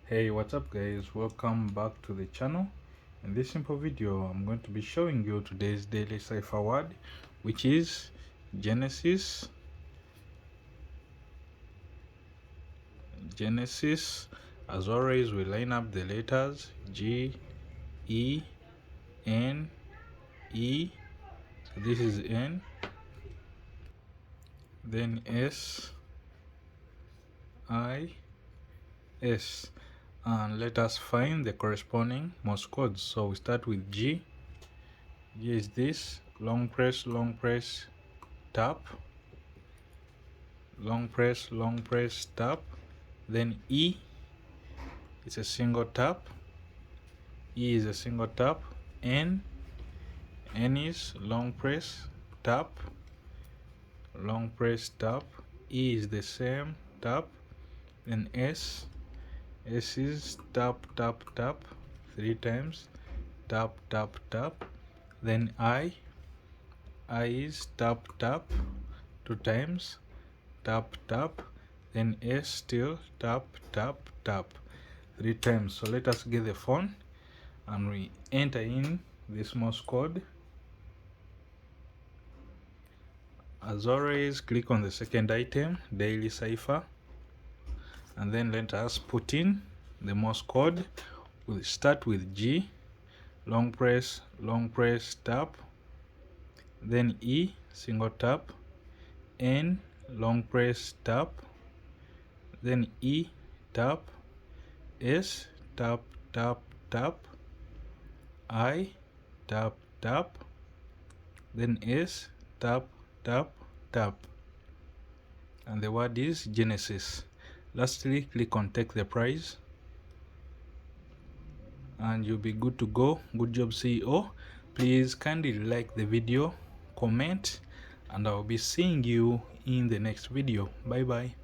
Hey, what's up guys, welcome back to the channel. In this simple video I'm going to be showing you today's daily cipher word, which is Genesis. As always, we line up the letters G, E, N, E. So this is N, then S, I, S, and let us find the corresponding Morse codes. So we start with G. G is this: long press, tap, long press, tap. Then E is a single tap. E is a single tap. N is long press, tap, long press, tap. E is the same, tap. Then S is tap, tap, tap 3 times, tap, tap, tap. Then I is tap, tap 2 times, tap, tap. Then S still tap, tap, tap 3 times. So let us get the phone and we enter in this Morse code. As always, click on the second item, Daily Cipher, and then let us put in the Morse code. We'll start with G, long press, tap. Then E, single tap. N, long press, tap. Then E, tap. S, tap, tap, tap. I, tap, tap. Then S, tap, tap, tap. And the word is Genesis. Lastly, click on take the prize and you'll be good to go. Good job, CEO. Please kindly like the video, comment, and I'll be seeing you in the next video. Bye bye.